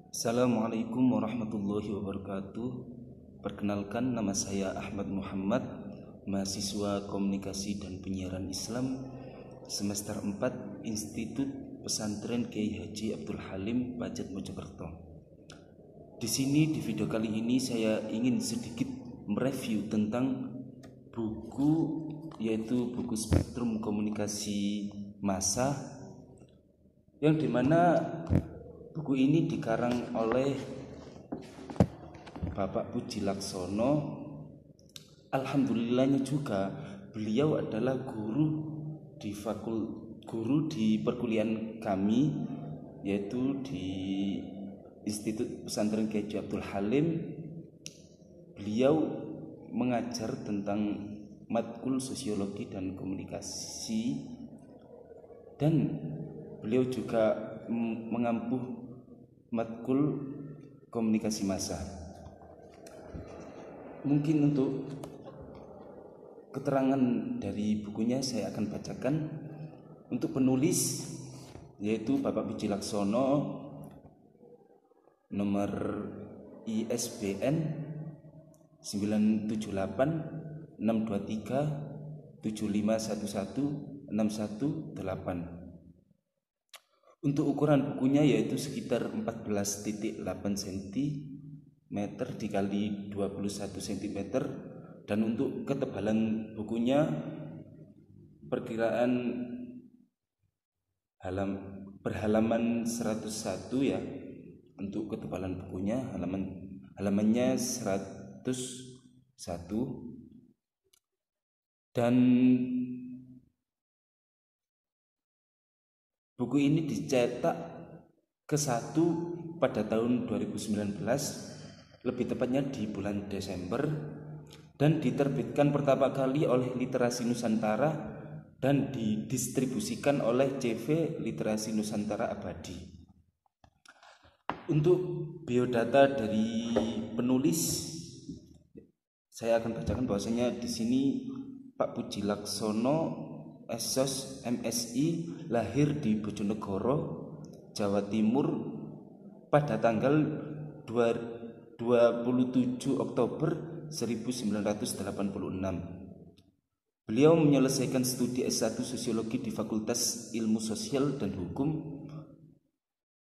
Assalamualaikum warahmatullahi wabarakatuh. Perkenalkan, nama saya Ahmad Muhammad, mahasiswa Komunikasi dan Penyiaran Islam semester 4 Institut Pesantren Kiai Haji Abdul Halim, Pacet, Mojokerto. Di sini di video kali ini saya ingin sedikit mereview tentang buku, yaitu buku Spektrum Komunikasi Massa, yang dimana buku ini dikarang oleh Bapak Puji Laksono. Alhamdulillahnya juga beliau adalah guru di perkuliahan kami, yaitu di Institut Pesantren Kiai Haji Abdul Halim. Beliau mengajar tentang matkul sosiologi dan komunikasi, dan beliau juga mengampuh matkul komunikasi massa. Mungkin untuk keterangan dari bukunya saya akan bacakan. Untuk penulis yaitu Bapak Puji Laksono, nomor ISBN 978 623 7511 618. Untuk ukuran bukunya yaitu sekitar 14,8 cm dikali 21 cm, dan untuk ketebalan bukunya perkiraan berhalaman 101 ya. Untuk ketebalan bukunya halamannya 101, dan buku ini dicetak ke-1 pada tahun 2019, lebih tepatnya di bulan Desember, dan diterbitkan pertama kali oleh Literasi Nusantara dan didistribusikan oleh CV Literasi Nusantara Abadi. Untuk biodata dari penulis, saya akan bacakan bahwasanya di sini Pak Puji Laksono SOS MSI, lahir di Bojonegoro, Jawa Timur pada tanggal 27 Oktober 1986. Beliau menyelesaikan studi S1 Sosiologi di Fakultas Ilmu Sosial dan Hukum,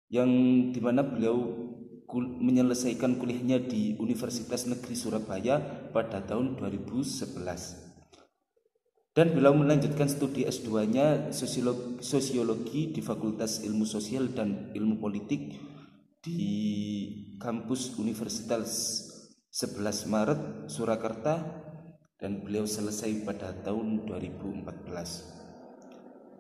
yang dimana beliau menyelesaikan kuliahnya di Universitas Negeri Surabaya pada tahun 2011. Dan beliau melanjutkan studi S2-nya Sosiologi di Fakultas Ilmu Sosial dan Ilmu Politik di kampus Universitas 11 Maret Surakarta, dan beliau selesai pada tahun 2014.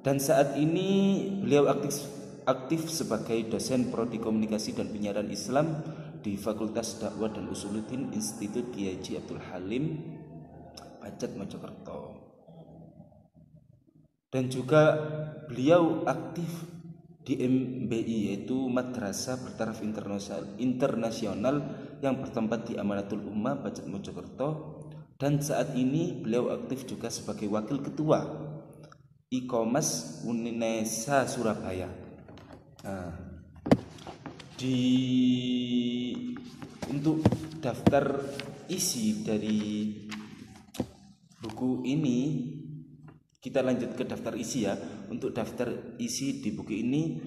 Dan saat ini beliau aktif sebagai dosen Prodi Komunikasi dan Penyiaran Islam di Fakultas Dakwah dan Usuluddin Institut Kiai Haji Abdul Halim, Pacet, Mojokerto. Dan juga beliau aktif di MBI, yaitu Madrasah Bertaraf Internasional yang bertempat di Amanatul Ummah, Pacet, Mojokerto. Dan saat ini beliau aktif juga sebagai wakil ketua IKOMAS Unesa Surabaya. Untuk daftar isi dari buku ini, kita lanjut ke daftar isi ya. Untuk daftar isi di buku ini,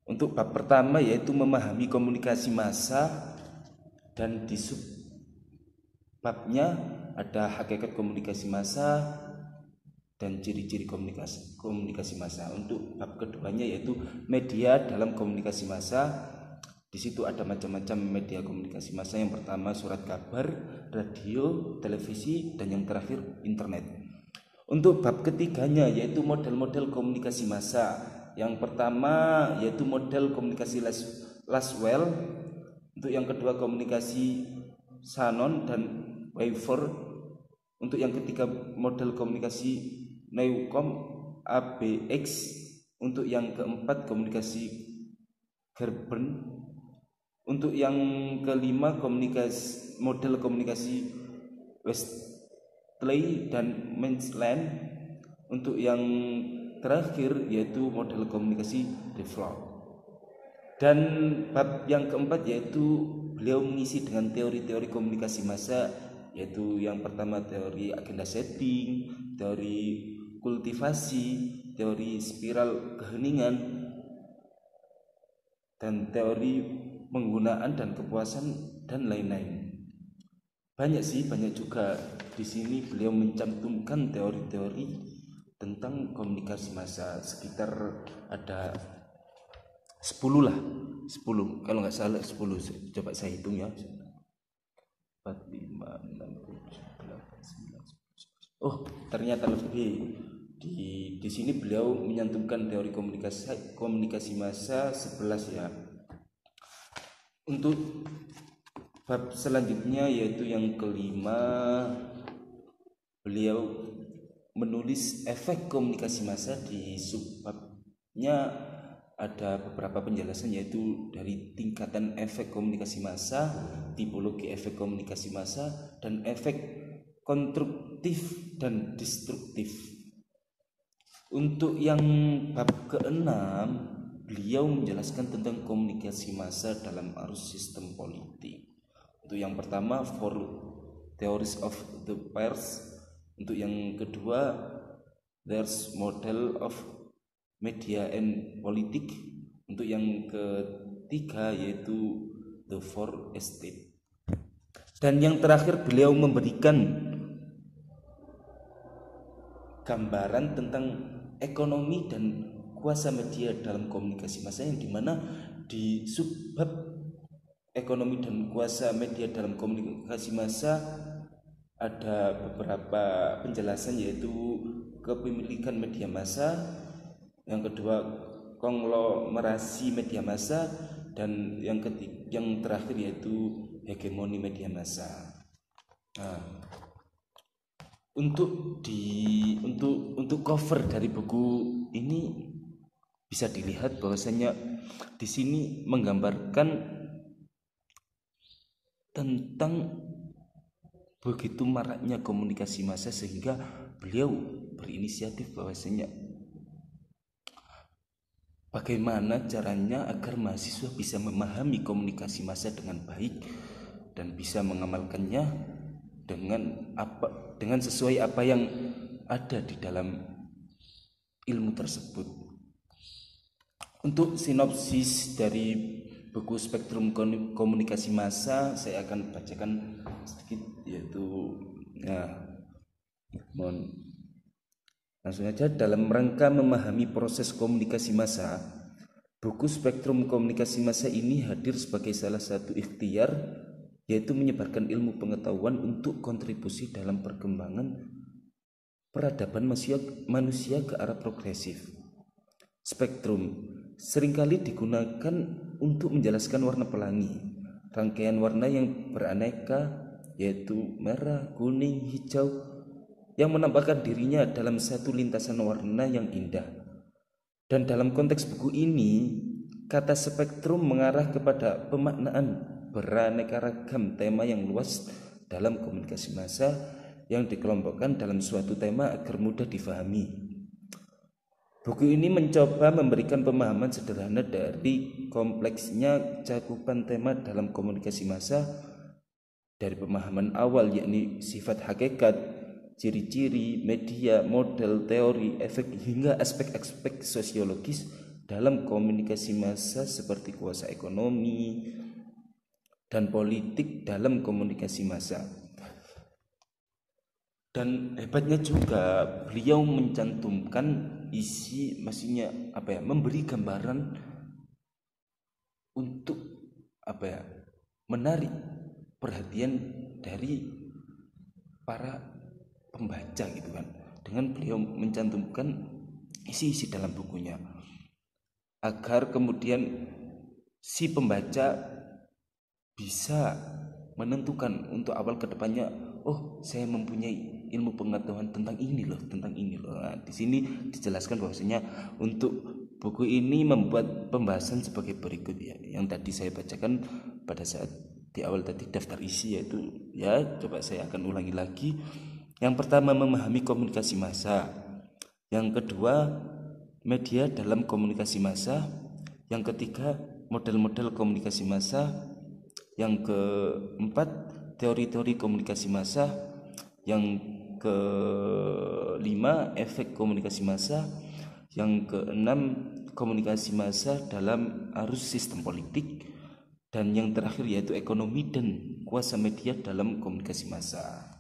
untuk bab pertama yaitu memahami komunikasi massa, dan di sub babnya ada hakikat komunikasi massa dan ciri-ciri komunikasi massa. Untuk bab keduanya yaitu media dalam komunikasi massa. Di situ ada macam-macam media komunikasi massa. Yang pertama surat kabar, radio, televisi, dan yang terakhir internet. Untuk bab ketiganya yaitu model-model komunikasi massa. Yang pertama yaitu model komunikasi Laswell. Untuk yang kedua komunikasi Shannon dan Waveford. Untuk yang ketiga model komunikasi Newcomb ABX. Untuk yang keempat komunikasi Gerben. Untuk yang kelima model komunikasi Westley dan Mansland. Untuk yang terakhir yaitu model komunikasi Develop. Dan bab yang keempat yaitu beliau mengisi dengan teori-teori komunikasi massa, yaitu yang pertama teori agenda setting, teori kultivasi, teori spiral keheningan, dan teori penggunaan dan kepuasan, dan lain-lain. Banyak juga di sini beliau mencantumkan teori-teori tentang komunikasi massa, sekitar ada 10 lah, 10 kalau nggak salah 10. Coba saya hitung ya. 4, 5, 6, 7, 8, 9, 10. Oh, ternyata lebih. Di sini beliau menyantumkan teori komunikasi massa 11 ya. Untuk bab selanjutnya yaitu yang kelima, beliau menulis efek komunikasi massa. Di subbabnya ada beberapa penjelasan, yaitu dari tingkatan efek komunikasi massa, tipologi efek komunikasi massa, dan efek konstruktif dan destruktif. Untuk yang bab keenam, beliau menjelaskan tentang komunikasi massa dalam arus sistem politik. Untuk yang pertama, for theories of the pairs. Untuk yang kedua, there's model of media and politik. Untuk yang ketiga yaitu the four estate. Dan yang terakhir beliau memberikan gambaran tentang ekonomi dan kuasa media dalam komunikasi massa, yang dimana di subbab ekonomi dan kuasa media dalam komunikasi massa ada beberapa penjelasan, yaitu kepemilikan media massa, yang kedua konglomerasi media massa, dan yang terakhir yaitu hegemoni media massa. Nah, untuk cover dari buku ini bisa dilihat bahwasanya di sini menggambarkan tentang begitu maraknya komunikasi massa, sehingga beliau berinisiatif bahwasanya bagaimana caranya agar mahasiswa bisa memahami komunikasi massa dengan baik dan bisa mengamalkannya dengan sesuai apa yang ada di dalam ilmu tersebut. Untuk sinopsis dari buku Spektrum Komunikasi Massa, saya akan bacakan sedikit, yaitu mohon langsung aja. Dalam rangka memahami proses komunikasi massa, buku Spektrum Komunikasi Massa ini hadir sebagai salah satu ikhtiar, yaitu menyebarkan ilmu pengetahuan untuk kontribusi dalam perkembangan peradaban manusia ke arah progresif. Spektrum seringkali digunakan untuk menjelaskan warna pelangi, rangkaian warna yang beraneka, yaitu merah, kuning, hijau, yang menampakkan dirinya dalam satu lintasan warna yang indah. Dan dalam konteks buku ini, kata spektrum mengarah kepada pemaknaan beraneka ragam tema yang luas dalam komunikasi massa yang dikelompokkan dalam suatu tema agar mudah difahami. Buku ini mencoba memberikan pemahaman sederhana dari kompleksnya cakupan tema dalam komunikasi massa, dari pemahaman awal yakni sifat hakikat, ciri-ciri, media, model, teori, efek, hingga aspek-aspek sosiologis dalam komunikasi massa seperti kuasa ekonomi dan politik dalam komunikasi massa. Dan hebatnya juga beliau mencantumkan isi, maksudnya memberi gambaran untuk menarik perhatian dari para pembaca gitu kan, dengan beliau mencantumkan isi-isi dalam bukunya, agar kemudian si pembaca bisa menentukan untuk awal kedepannya, oh saya mempunyai ilmu pengetahuan tentang ini loh. Nah, di sini dijelaskan bahwasanya untuk buku ini membuat pembahasan sebagai berikut ya. Yang tadi saya bacakan pada saat di awal tadi daftar isi, yaitu coba saya akan ulangi lagi. Yang pertama, memahami komunikasi massa. Yang kedua, media dalam komunikasi massa. Yang ketiga, model-model komunikasi massa. Yang keempat, teori-teori komunikasi massa. Yang kelima, efek komunikasi massa. Yang keenam, komunikasi massa dalam arus sistem politik. Dan yang terakhir yaitu ekonomi dan kuasa media dalam komunikasi massa.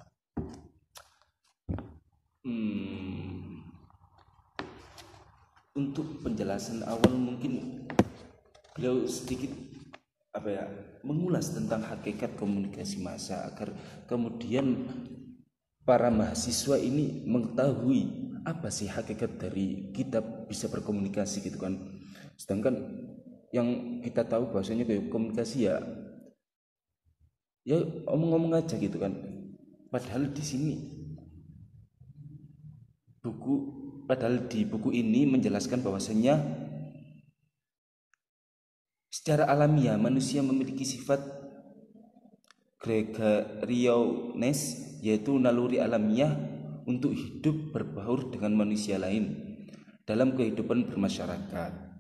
Untuk penjelasan awal mungkin beliau sedikit mengulas tentang hakikat komunikasi massa agar kemudian para mahasiswa ini mengetahui apa sih hakikat dari kita bisa berkomunikasi gitu kan. Sedangkan yang kita tahu bahwasanya komunikasi ya omong-omong aja gitu kan. Padahal di buku ini menjelaskan bahwasanya secara alamiah manusia memiliki sifat gregariousness, yaitu naluri alamiah untuk hidup berbaur dengan manusia lain dalam kehidupan bermasyarakat.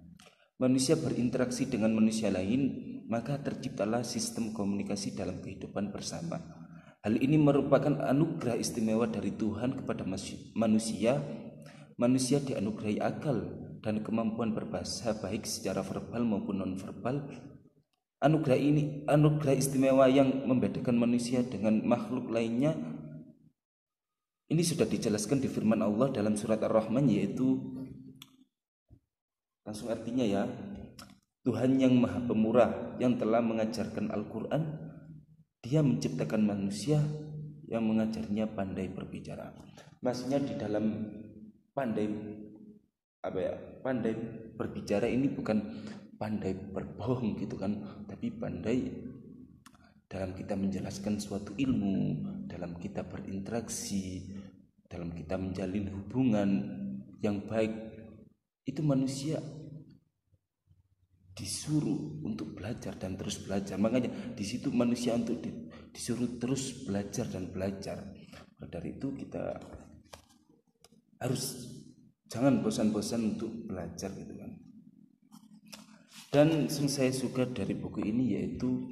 Manusia berinteraksi dengan manusia lain, maka terciptalah sistem komunikasi dalam kehidupan bersama. Hal ini merupakan anugerah istimewa dari Tuhan kepada manusia. Manusia dianugerahi akal dan kemampuan berbahasa baik secara verbal maupun non-verbal. Anugerah istimewa yang membedakan manusia dengan makhluk lainnya ini sudah dijelaskan di firman Allah dalam surat Ar-Rahman, yaitu langsung artinya ya, Tuhan yang Maha Pemurah yang telah mengajarkan Al-Quran, Dia menciptakan manusia yang mengajarnya pandai berbicara. Maksudnya di dalam pandai berbicara ini bukan pandai berbohong gitu kan, tapi pandai dalam kita menjelaskan suatu ilmu, dalam kita berinteraksi, dalam kita menjalin hubungan yang baik. Itu manusia disuruh untuk belajar dan terus belajar. Makanya di situ manusia untuk disuruh terus belajar dan belajar. Dari itu kita harus jangan bosan-bosan untuk belajar gitu kan. Dan yang saya suka dari buku ini yaitu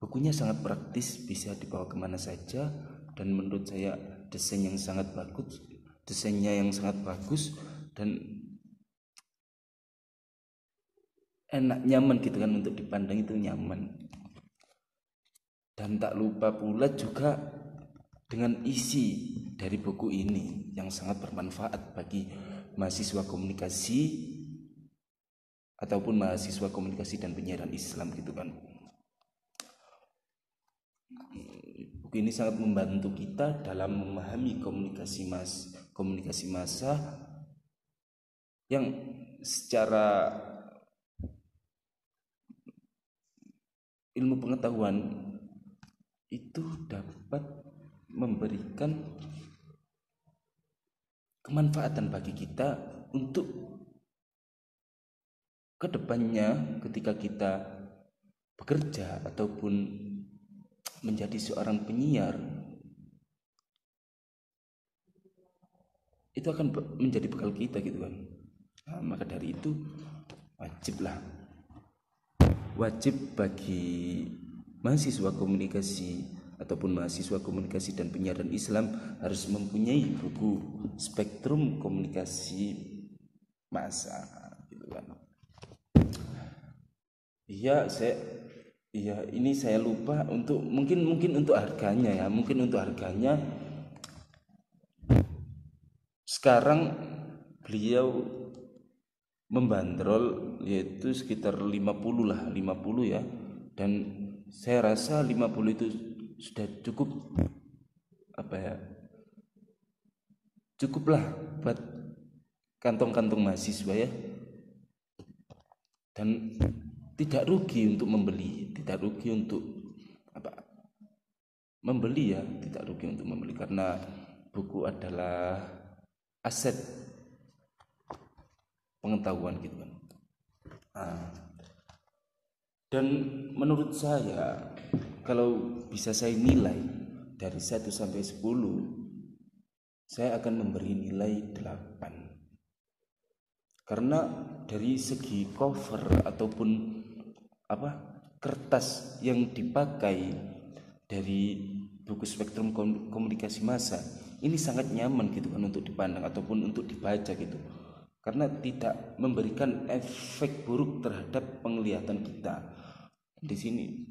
bukunya sangat praktis, bisa dibawa kemana saja, dan menurut saya desainnya yang sangat bagus dan enak, nyaman gitu kan, untuk dipandang itu nyaman. Dan tak lupa pula juga dengan isi dari buku ini yang sangat bermanfaat bagi mahasiswa komunikasi ataupun mahasiswa komunikasi dan penyiaran Islam gitu kan. Buku ini sangat membantu kita dalam memahami komunikasi massa yang secara ilmu pengetahuan itu dapat memberikan kemanfaatan bagi kita untuk kedepannya ketika kita bekerja ataupun menjadi seorang penyiar, itu akan menjadi bekal kita gitu kan. Nah, maka dari itu wajib bagi mahasiswa komunikasi ataupun mahasiswa komunikasi dan penyiaran Islam harus mempunyai buku Spektrum Komunikasi Massa gitu kan. Ini saya lupa untuk mungkin untuk harganya ya. Mungkin untuk harganya sekarang beliau membandrol yaitu sekitar 50 ya. Dan saya rasa 50 itu sudah cukuplah buat kantong-kantong mahasiswa ya. Dan tidak rugi untuk membeli, tidak rugi untuk membeli karena buku adalah aset pengetahuan gitu kan. Dan menurut saya kalau bisa saya nilai dari 1 sampai 10, saya akan memberi nilai 8. Karena dari segi cover ataupun kertas yang dipakai dari buku Spektrum Komunikasi Massa ini sangat nyaman gitu kan untuk dipandang ataupun untuk dibaca gitu, karena tidak memberikan efek buruk terhadap penglihatan kita. Di sini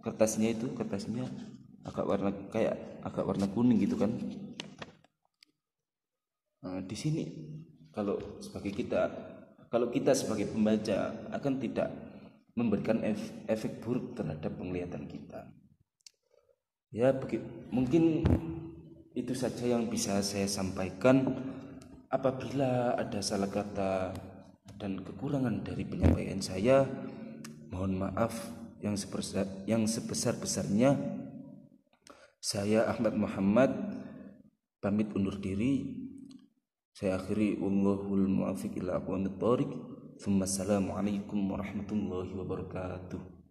kertasnya agak warna kuning gitu kan. Di sini kalau kita sebagai pembaca akan tidak memberikan efek buruk terhadap penglihatan kita. Ya, mungkin itu saja yang bisa saya sampaikan. Apabila ada salah kata dan kekurangan dari penyampaian saya, mohon maaf yang sebesar-besarnya. Saya Ahmad Muhammad pamit undur diri. Saya akhiri, wallahul muwaffiq ila aqwamit thoriq. Assalamualaikum warahmatullahi wabarakatuh.